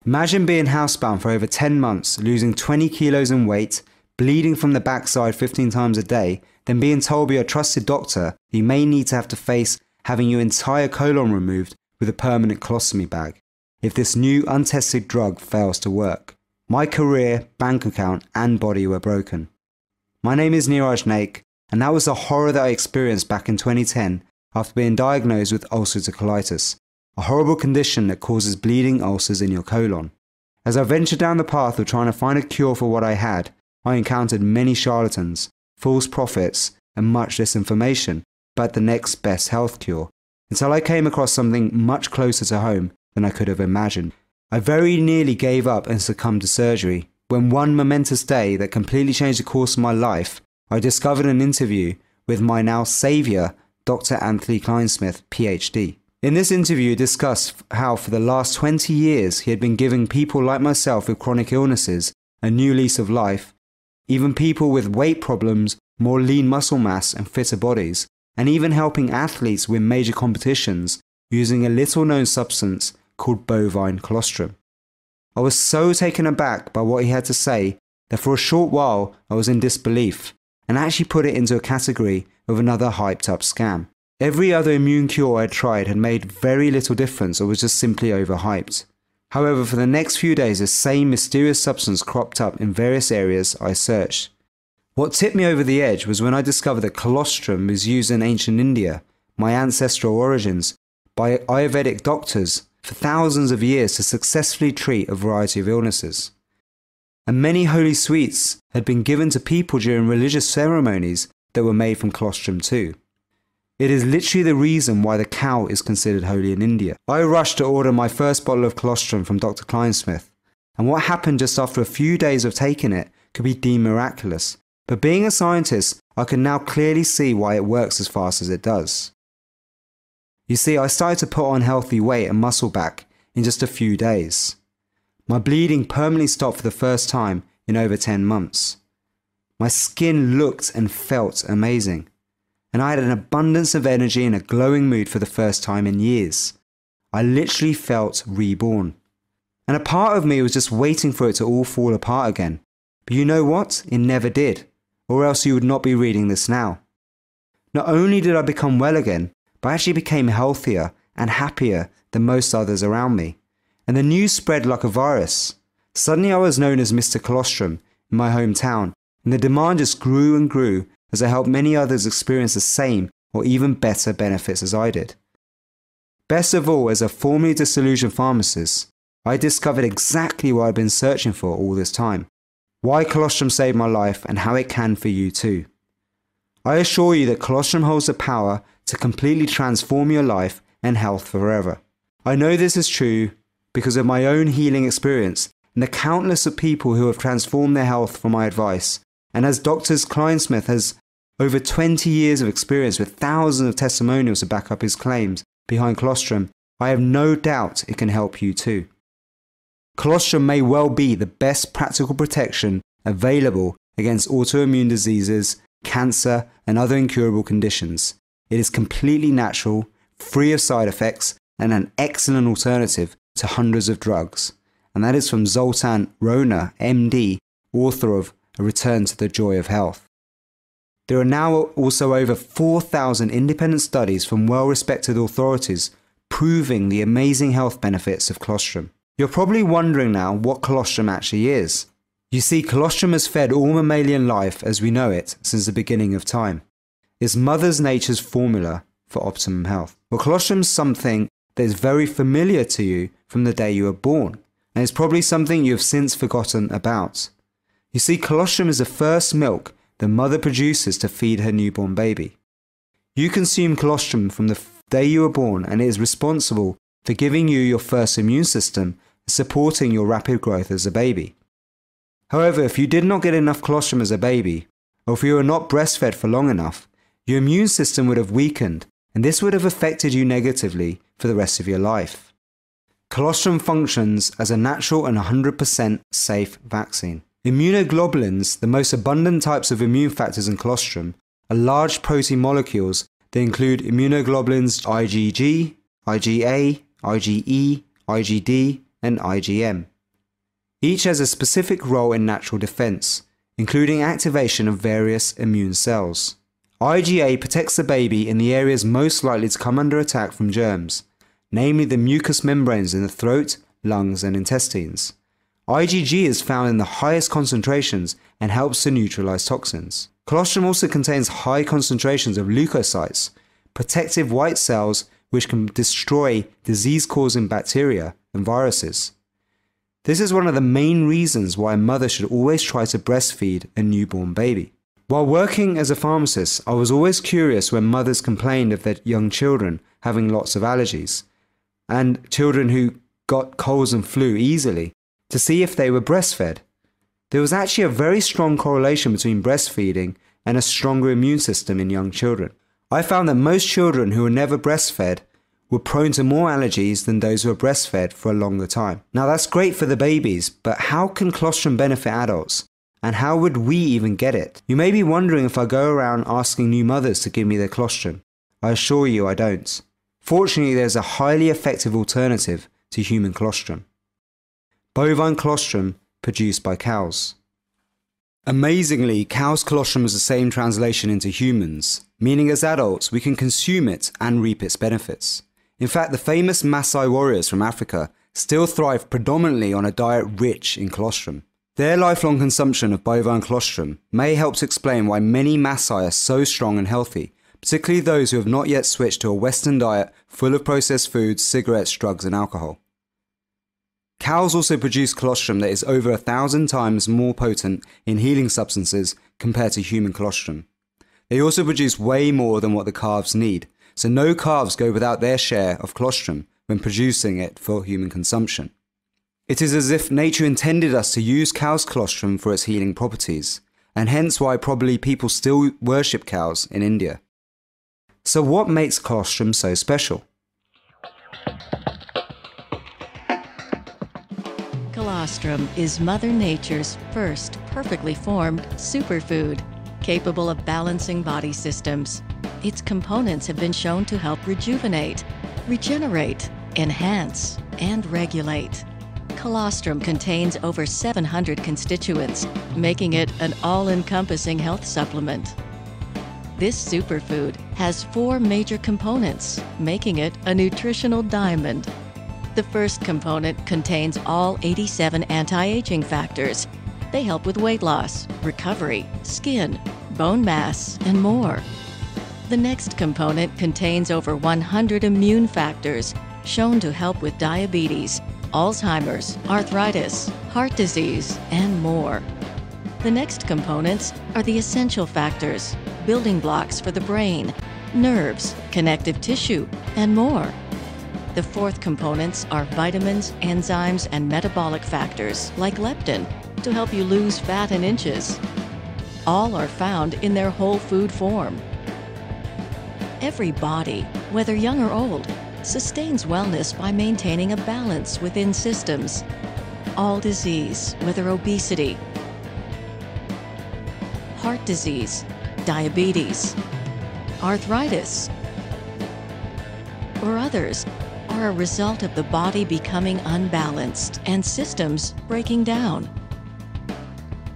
Imagine being housebound for over 10 months, losing 20 kilos in weight, bleeding from the backside 15 times a day, then being told by your trusted doctor you may need to have to face having your entire colon removed with a permanent colostomy bag if this new untested drug fails to work. My career, bank account and body were broken. My name is Neeraj Naik, and that was the horror that I experienced back in 2010 after being diagnosed with ulcerative colitis, a horrible condition that causes bleeding ulcers in your colon. As I ventured down the path of trying to find a cure for what I had, I encountered many charlatans, false prophets, and much disinformation about the next best health cure, until I came across something much closer to home than I could have imagined. I very nearly gave up and succumbed to surgery, when one momentous day that completely changed the course of my life, I discovered an interview with my now saviour, Dr. Anthony Kleinsmith, PhD. In this interview, he discussed how for the last 20 years he had been giving people like myself with chronic illnesses a new lease of life, even people with weight problems, more lean muscle mass and fitter bodies, and even helping athletes win major competitions using a little known substance called Bovine Colostrum. I was so taken aback by what he had to say that for a short while I was in disbelief and actually put it into a category of another hyped up scam. Every other immune cure I had tried had made very little difference or was just simply overhyped. However, for the next few days the same mysterious substance cropped up in various areas I searched. What tipped me over the edge was when I discovered that colostrum was used in ancient India, my ancestral origins, by Ayurvedic doctors for thousands of years to successfully treat a variety of illnesses. And many holy sweets had been given to people during religious ceremonies that were made from colostrum too. It is literally the reason why the cow is considered holy in India. I rushed to order my first bottle of colostrum from Dr. Kleinsmith, and what happened just after a few days of taking it could be deemed miraculous. But being a scientist, I can now clearly see why it works as fast as it does. You see, I started to put on healthy weight and muscle back in just a few days. My bleeding permanently stopped for the first time in over 10 months. My skin looked and felt amazing, and I had an abundance of energy and a glowing mood for the first time in years. I literally felt reborn. And a part of me was just waiting for it to all fall apart again. But you know what? It never did, or else you would not be reading this now. Not only did I become well again, but I actually became healthier and happier than most others around me. And the news spread like a virus. Suddenly I was known as Mr. Colostrum in my hometown, and the demand just grew and grew as I helped many others experience the same or even better benefits as I did. Best of all, as a formerly disillusioned pharmacist, I discovered exactly what I'd been searching for all this time. Why colostrum saved my life and how it can for you too. I assure you that colostrum holds the power to completely transform your life and health forever. I know this is true because of my own healing experience and the countless of people who have transformed their health from my advice. And as Dr. Kleinsmith has over 20 years of experience with thousands of testimonials to back up his claims behind colostrum, I have no doubt it can help you too. Colostrum may well be the best practical protection available against autoimmune diseases, cancer, and other incurable conditions. It is completely natural, free of side effects, and an excellent alternative to hundreds of drugs. And that is from Zoltan Rona, MD, author of A Return to the Joy of Health. There are now also over 4,000 independent studies from well-respected authorities proving the amazing health benefits of colostrum. You're probably wondering now what colostrum actually is. You see, colostrum has fed all mammalian life as we know it since the beginning of time. It's Mother Nature's formula for optimum health. Well, colostrum is something that is very familiar to you from the day you were born, and it's probably something you have since forgotten about. You see, colostrum is the first milk the mother produces to feed her newborn baby. You consume colostrum from the day you were born, and it is responsible for giving you your first immune system and supporting your rapid growth as a baby. However, if you did not get enough colostrum as a baby, or if you were not breastfed for long enough, your immune system would have weakened, and this would have affected you negatively for the rest of your life. Colostrum functions as a natural and 100% safe vaccine. Immunoglobulins, the most abundant types of immune factors in colostrum, are large protein molecules that include immunoglobulins IgG, IgA, IgE, IgD, and IgM. Each has a specific role in natural defense, including activation of various immune cells. IgA protects the baby in the areas most likely to come under attack from germs, namely the mucous membranes in the throat, lungs, and intestines. IgG is found in the highest concentrations and helps to neutralize toxins. Colostrum also contains high concentrations of leukocytes, protective white cells which can destroy disease-causing bacteria and viruses. This is one of the main reasons why a mother should always try to breastfeed a newborn baby. While working as a pharmacist, I was always curious when mothers complained of their young children having lots of allergies, and children who got colds and flu easily, to see if they were breastfed. There was actually a very strong correlation between breastfeeding and a stronger immune system in young children. I found that most children who were never breastfed were prone to more allergies than those who were breastfed for a longer time. Now that's great for the babies, but how can colostrum benefit adults? And how would we even get it? You may be wondering if I go around asking new mothers to give me their colostrum. I assure you I don't. Fortunately, there's a highly effective alternative to human colostrum. Bovine colostrum produced by cows. Amazingly, cow's colostrum is the same translation into humans, meaning as adults we can consume it and reap its benefits. In fact, the famous Maasai warriors from Africa still thrive predominantly on a diet rich in colostrum. Their lifelong consumption of bovine colostrum may help to explain why many Maasai are so strong and healthy, particularly those who have not yet switched to a Western diet full of processed foods, cigarettes, drugs and alcohol. Cows also produce colostrum that is over 1,000 times more potent in healing substances compared to human colostrum. They also produce way more than what the calves need, so no calves go without their share of colostrum when producing it for human consumption. It is as if nature intended us to use cow's colostrum for its healing properties, and hence why probably people still worship cows in India. So what makes colostrum so special? Colostrum is Mother Nature's first perfectly formed superfood, capable of balancing body systems. Its components have been shown to help rejuvenate, regenerate, enhance, and regulate. Colostrum contains over 700 constituents, making it an all-encompassing health supplement. This superfood has 4 major components, making it a nutritional diamond. The first component contains all 87 anti-aging factors. They help with weight loss, recovery, skin, bone mass, and more. The next component contains over 100 immune factors, shown to help with diabetes, Alzheimer's, arthritis, heart disease, and more. The next components are the essential factors, building blocks for the brain, nerves, connective tissue, and more. The fourth components are vitamins, enzymes, and metabolic factors like leptin to help you lose fat in inches. All are found in their whole food form. Every body, whether young or old, sustains wellness by maintaining a balance within systems. All disease, whether obesity, heart disease, diabetes, arthritis, or others, are a result of the body becoming unbalanced and systems breaking down.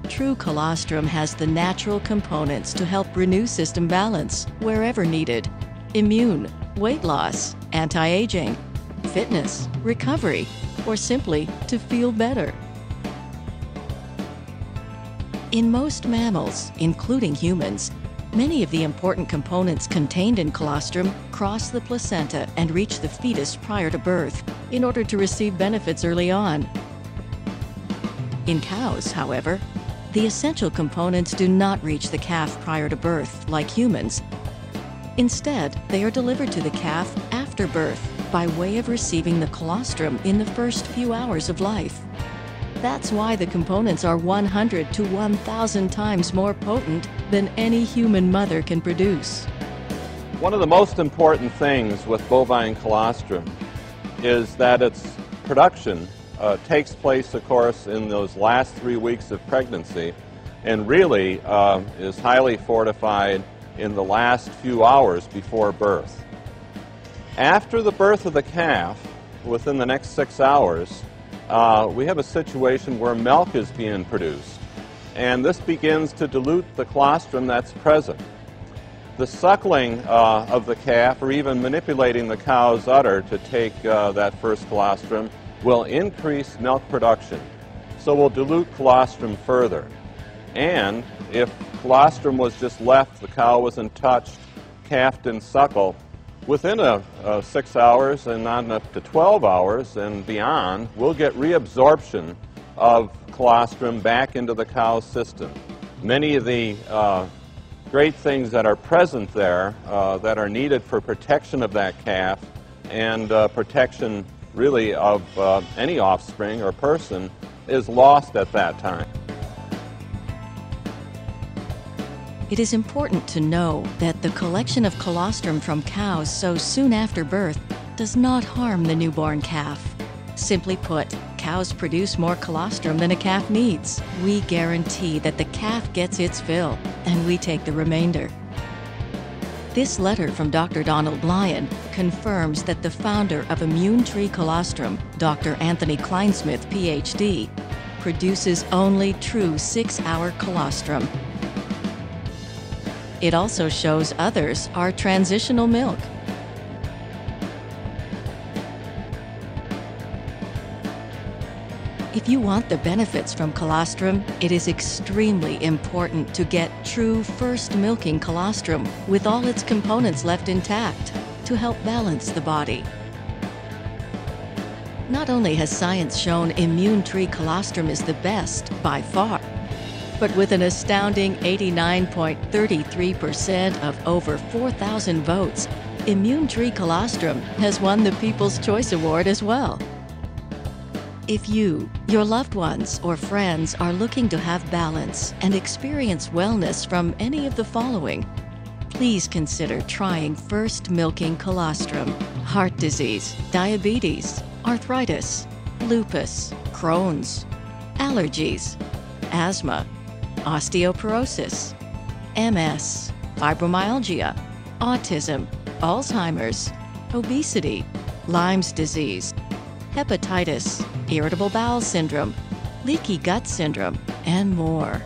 True colostrum has the natural components to help renew system balance wherever needed: immune, weight loss, anti-aging, fitness, recovery, or simply to feel better. In most mammals, including humans, many of the important components contained in colostrum cross the placenta and reach the fetus prior to birth in order to receive benefits early on. In cows, however, the essential components do not reach the calf prior to birth like humans. Instead, they are delivered to the calf after birth by way of receiving the colostrum in the first few hours of life. That's why the components are 100 to 1,000 times more potent than any human mother can produce. One of the most important things with bovine colostrum is that its production takes place, of course, in those last 3 weeks of pregnancy, and really is highly fortified in the last few hours before birth. After the birth of the calf, within the next 6 hours, we have a situation where milk is being produced, and this begins to dilute the colostrum that's present. The suckling of the calf, or even manipulating the cow's udder to take that first colostrum, will increase milk production, so will dilute colostrum further. And if colostrum was just left, the cow wasn't touched, calf didn't suckle, within 6 hours and on up to 12 hours and beyond, we'll get reabsorption of colostrum back into the cow's system. Many of the great things that are present there that are needed for protection of that calf and protection really of any offspring or person is lost at that time. It is important to know that the collection of colostrum from cows so soon after birth does not harm the newborn calf. Simply put, cows produce more colostrum than a calf needs. We guarantee that the calf gets its fill, and we take the remainder. This letter from Dr. Donald Lyon confirms that the founder of Immune Tree Colostrum, Dr. Anthony Kleinsmith, PhD, produces only true 6-hour colostrum. It also shows others are transitional milk. If you want the benefits from colostrum, it is extremely important to get true first milking colostrum with all its components left intact to help balance the body. Not only has science shown Immune Tree Colostrum is the best by far, but with an astounding 89.33% of over 4,000 votes, Immune Tree Colostrum has won the People's Choice Award as well. If you, your loved ones, or friends are looking to have balance and experience wellness from any of the following, please consider trying first milking colostrum: heart disease, diabetes, arthritis, lupus, Crohn's, allergies, asthma, osteoporosis, MS, fibromyalgia, autism, Alzheimer's, obesity, Lyme's disease, hepatitis, irritable bowel syndrome, leaky gut syndrome, and more.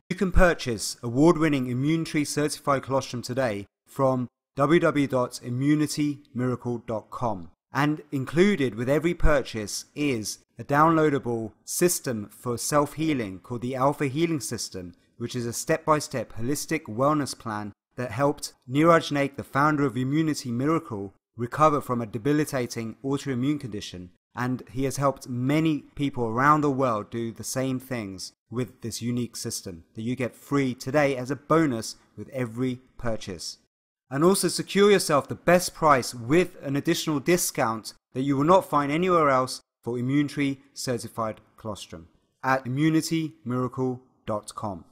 You can purchase award-winning Immune Tree certified colostrum today from www.immunitymiracle.com. And included with every purchase is a downloadable system for self-healing called the Alpha Healing System, which is a step-by-step holistic wellness plan that helped Neeraj Naik, the founder of Immunity Miracle, recover from a debilitating autoimmune condition. And he has helped many people around the world do the same things with this unique system that you get free today as a bonus with every purchase. And also secure yourself the best price with an additional discount that you will not find anywhere else for Immune Tree certified colostrum at immunitymiracle.com.